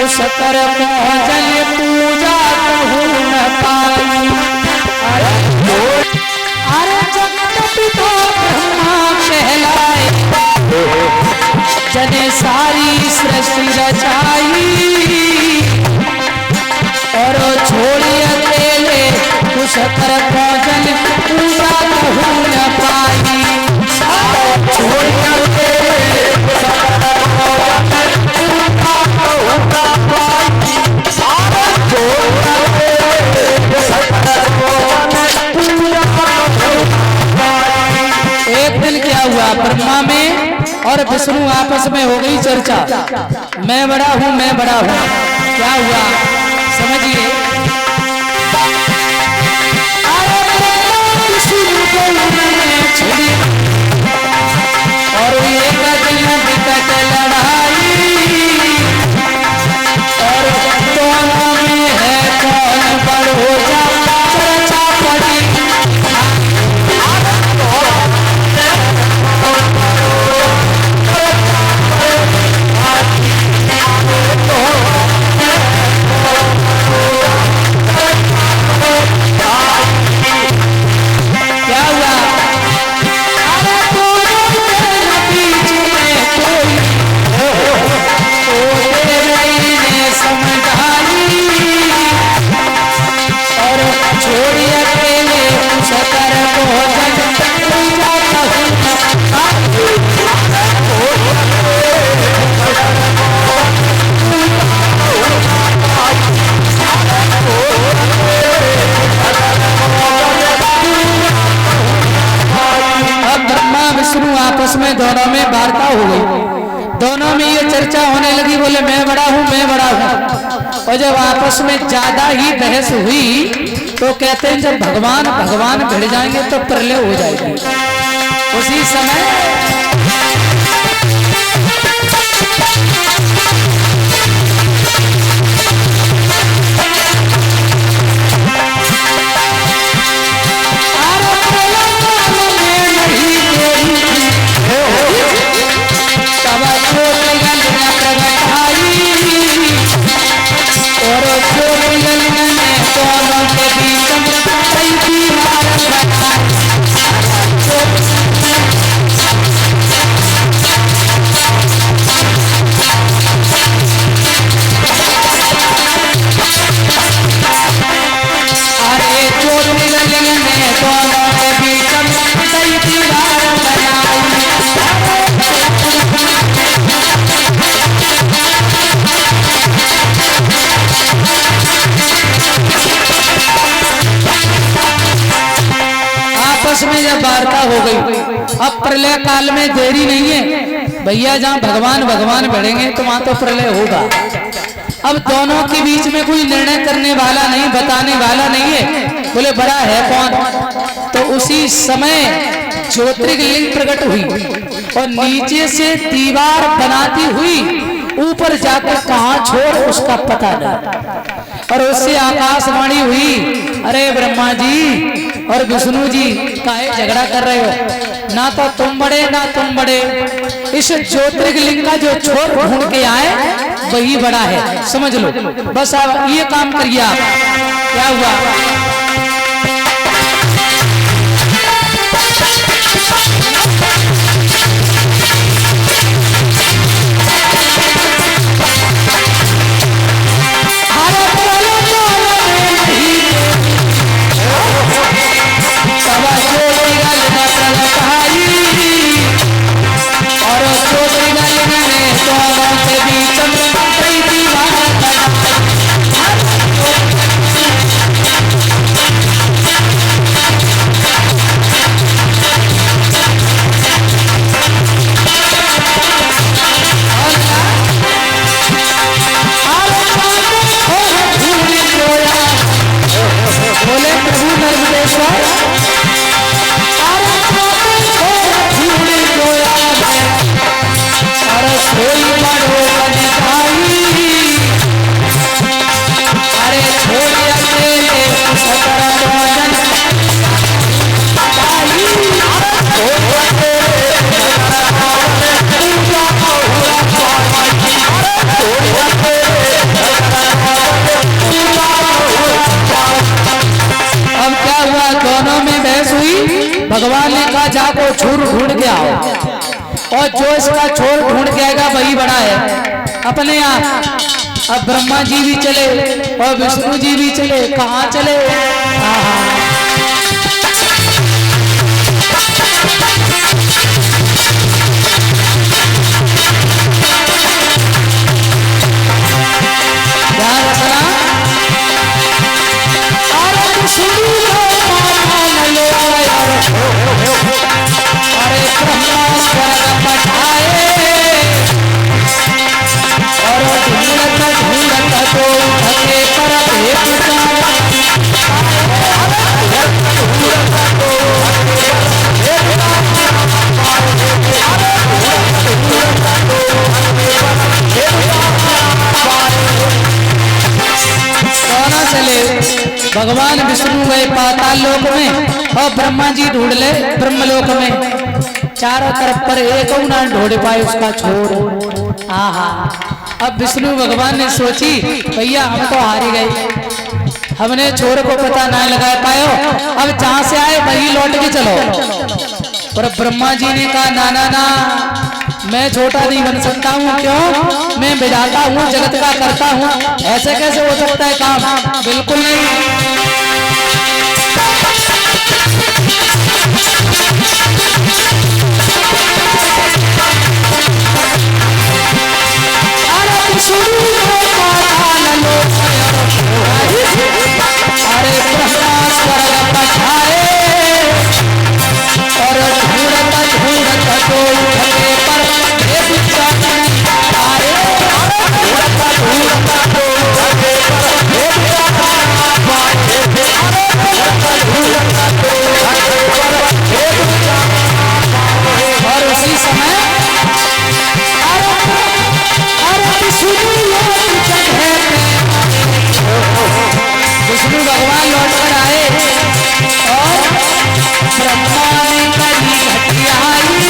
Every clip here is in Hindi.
उस कर जल पूजा कहूँ न पाई। अरे जगत पिता ब्रह्मा कहलाए, जने सारी सृष्टि रचाई। और छोड़ी अकेले उस कर जल पूजा कहूँ न पाई। छोड़ी अकेले उस कर एक दिन क्या हुआ, ब्रह्मा में और विष्णु आपस में हो गई चर्चा, मैं बड़ा हूं मैं बड़ा हूं। क्या हुआ समझिए, और एक दिन विकट लड़ाई, और दोनों में है कौन बड़ो चर्चा पड़ी। आपस में दोनों में वार्ता हो गई, दोनों में ये चर्चा होने लगी, बोले मैं बड़ा हूं मैं बड़ा हूं। और जब आपस में ज्यादा ही बहस हुई तो कहते हैं जब भगवान भगवान भिड़ जाएंगे तो प्रलय हो जाएगी। उसी समय में जब वार्ता हो गई, अब प्रलय काल में देरी नहीं है भैया, जहाँ भगवान भगवान बढ़ेंगे तो वहां तो प्रलय होगा। अब दोनों के बीच में कोई निर्णय करने वाला नहीं, बताने वाला नहीं है, बोले बड़ा है कौन। तो उसी समय ज्योतिर्लिंग प्रकट हुई और नीचे से दीवार बनाती हुई ऊपर जाकर कहां छोड़ उसका पता नहीं। और उससे आकाशवाणी हुई, अरे ब्रह्मा जी और विष्णु जी काहे झगड़ा कर रहे हो, ना तो तुम बड़े ना तुम बड़े, इस ज्योतिर्लिंग का जो छोर ढूंढ के आए वही बड़ा है, समझ लो बस। अब ये काम करिए आप। क्या हुआ, छोर ढूंढ के आओ, और जो इसका छोर ढूंढ के आएगा वही बड़ा है अपने आप। अब ब्रह्मा जी भी चले और विष्णु जी भी चले, कहाँ चले? ध्यान रखना, अरे ब्रह्मा स्वर्ग पठाए और ढूंढत ढूंढत तो उठके पर भेद चले। भगवान विष्णु गए पाताल लोक में और ब्रह्मा जी ढूंढ ले ब्रह्मलोक में। चारों तरफ पर एक ना ढूंढ पाए उसका छोर। आहा, अब विष्णु भगवान ने सोची भैया हम तो हार ही गए, हमने छोर को पता ना लगा पायो, अब जहां से आए वही लौट के चलो। पर ब्रह्मा जी ने कहा ना ना ना, मैं छोटा नहीं बन सकता हूँ। क्यों? मैं विधाता हूँ, जगत का करता हूँ, ऐसे कैसे हो सकता है काम? बिल्कुल नहीं। अरे ब्रह्मा स्वर्ग पठाए और ढूंढत ढूंढत तो उठके पर और उसी समय विष्णु भगवान लौट कर आए और ब्रह्मा ने करी घटियाई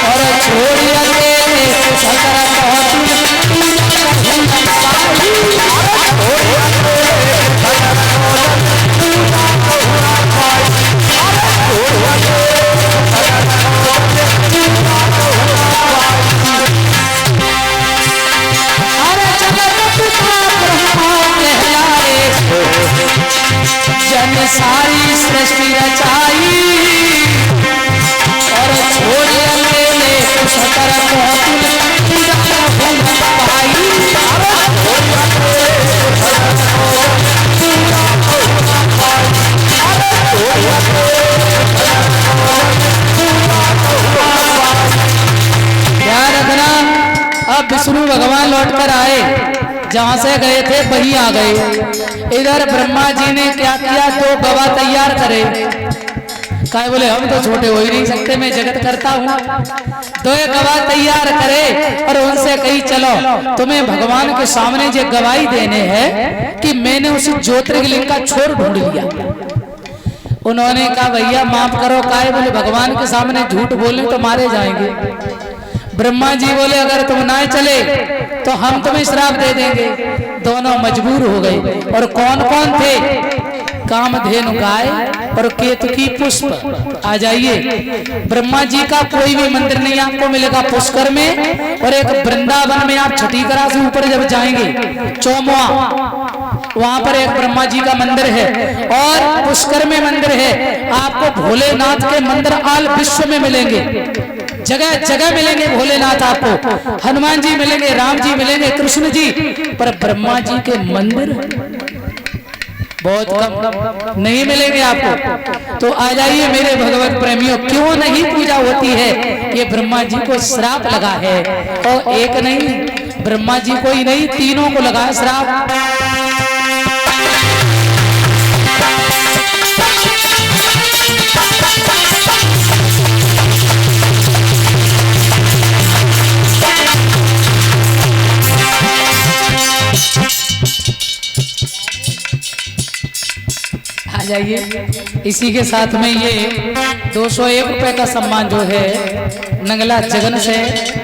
और छोड़ अकेले जन सारी सृष्टि रचाई और छोड़ अकेले कुशतर ध्यान रखना। अब विष्णु भगवान लौट कर आए, जहां से गए थे वहीं आ गए। इधर ब्रह्मा जी ने क्या किया, तो गवाह तैयार करे। काय बोले हम तो छोटे हो ही नहीं सकते, मैं जगत करता हूँ। तो ये गवाह तैयार करे और उनसे कही चलो तुम्हें भगवान के सामने जो गवाही देने हैं कि मैंने उस ज्योतिर्लिंग का छोर ढूंढ लिया। उन्होंने कहा भैया माफ करो, काय बोले भगवान के सामने झूठ बोले तो मारे जाएंगे। ब्रह्मा जी बोले अगर तुम ना चले तो हम तुम्हें श्राप दे देंगे। दोनों मजबूर हो गए। और कौन कौन थे? कामधेनु गाय और केतकी पुष्प। आ जाइए, ब्रह्मा जी का कोई भी मंदिर नहीं आपको मिलेगा पुष्कर में, और एक वृंदावन में आप छठी करा से ऊपर जब जाएंगे चौमुआ, वहां पर एक ब्रह्मा जी का मंदिर है और पुष्कर में मंदिर है। आपको भोलेनाथ के मंदिर आल विश्व में मिलेंगे, जगह जगह मिलेंगे भोलेनाथ आपको। हनुमान जी मिलेंगे, राम जी मिलेंगे, कृष्ण जी, पर ब्रह्मा जी के मंदिर बहुत कम नहीं मिलेंगे आपको। तो आ जाइए मेरे भगवत प्रेमियों, क्यों नहीं पूजा होती है? ये ब्रह्मा जी को श्राप लगा है, और एक नहीं ब्रह्मा जी को ही नहीं तीनों को लगा श्राप। जाइए, इसी के साथ में ये 201 रुपए का सम्मान जो है नंगला जगन से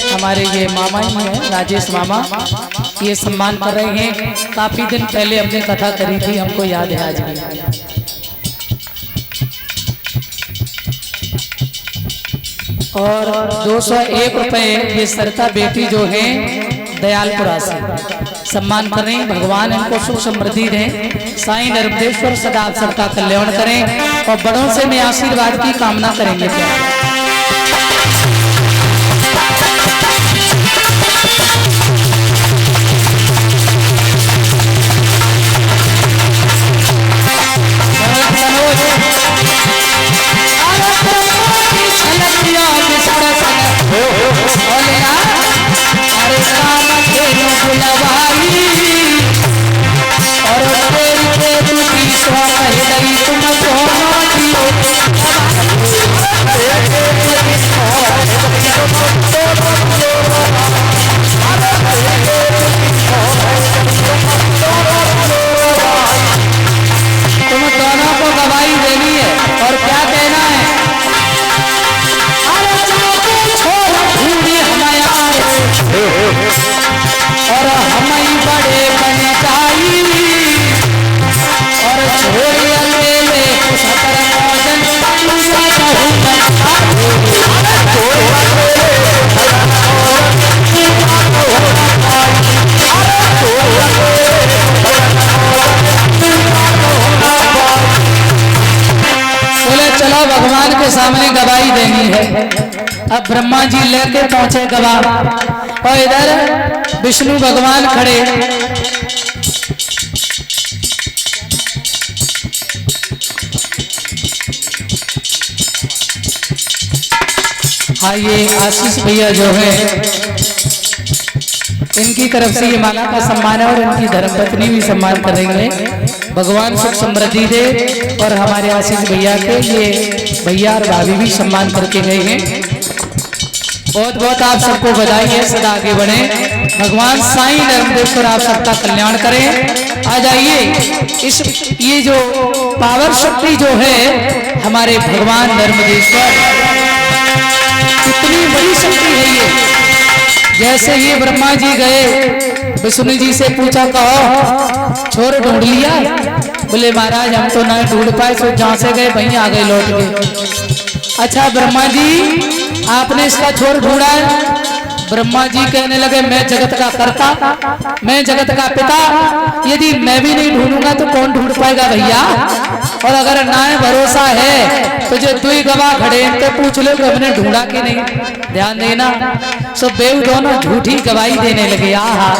हमारे ये मामा ही हैं, राजेश मामा, ये सम्मान कर रहे हैं। काफी दिन पहले हमने कथा करी थी, हमको याद है आज भी। और 201 रुपए ये सरता बेटी जो है दयालपुरा से सम्मान कर रही। भगवान इनको सुख समृद्धि दें, साईं नर्मदेश्वर सदा आप सबका कल्याण करें और बड़ों से मैं आशीर्वाद की कामना करेंगे। भगवान के सामने गवाही देनी है। अब ब्रह्मा जी लेके पहुंचे गवाह और इधर विष्णु भगवान खड़े। हाँ, ये आशीष भैया जो है इनकी तरफ से ये माला का सम्मान है और इनकी धर्मपत्नी भी सम्मान करेंगे। भगवान सुख समृद्धि दे और हमारे आशीष भैया के ये भैया और भाभी भी सम्मान करके गए हैं। बहुत बहुत आप सबको बधाई है, सदा आगे बढ़े। भगवान साईं नर्मदेश्वर आप सबका कल्याण करें। आ जाइए, इस ये जो पावर शक्ति जो है हमारे भगवान नर्मदेश्वर, कितनी बड़ी शक्ति है ये। जैसे ये ब्रह्मा जी गए विष्णु जी से पूछा, कहो छोर ढूंढ लिया? बोले महाराज हम तो ना ढूंढ पाए, तो जहां से गए वहीं आ गए लौट के। अच्छा ब्रह्मा जी आपने इसका छोर ढूंढा है? ब्रह्मा जी कहने लगे मैं जगत का कर्ता, मैं जगत का पिता, यदि मैं भी नहीं ढूंढूंगा तो कौन ढूंढ पाएगा भैया। और अगर ना भरोसा है तो जो तू ही गवाह खड़े इनसे पूछ लो कि हमने ढूंढा कि नहीं। ध्यान देना, सब बेव दोनों झूठी गवाही देने लगे। आहा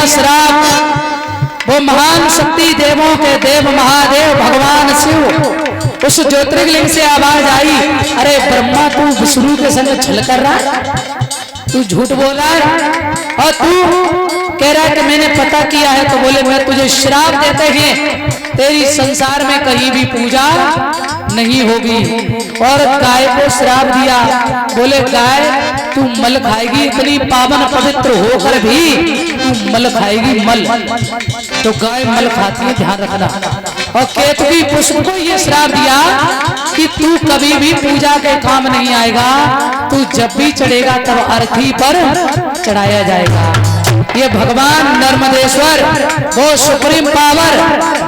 श्राप। वो महान शक्ति देवों के देव महादेव भगवान शिव, उस ज्योतिर्लिंग से आवाज आई, अरे ब्रह्मा तू विष्णु के संग छल कर रहा है, तू झूठ बोल रहा है और तू कह रहा है कि मैंने पता किया है। तो बोले मैं तुझे श्राप देते हैं, तेरी संसार में कहीं भी पूजा नहीं होगी। और गाय को श्राप दिया, बोले गाय तू मल खाएगी, इतनी पावन पवित्र होकर भी तू मल खाएगी मल। तो गाय मल खाती है, ध्यान रखना। और केतकी पुष्प को ये श्राप दिया कि तू कभी भी पूजा के काम नहीं आएगा, तू जब भी चढ़ेगा तब अर्थी पर चढ़ाया जाएगा। ये भगवान नर्मदेश्वर वो सुप्रीम पावर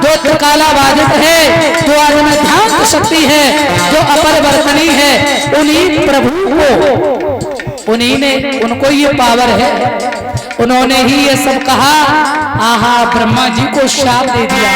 जो त्रिकाला बाधित है, जो आत्मध्यात्म शक्ति है, जो अपरिवर्तनीय है, उन्हीं प्रभु को, उन्हीं ने, उनको ये पावर है, उन्होंने ही ये सब कहा। आहा ब्रह्मा जी को शाप दे दिया।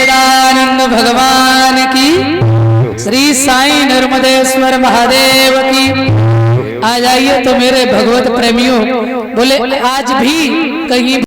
सच्चिदानंद भगवान की, श्री साईं नर्मदेश्वर महादेव की। आ जाइए तो मेरे भगवत प्रेमियों, बोले आज भी कहीं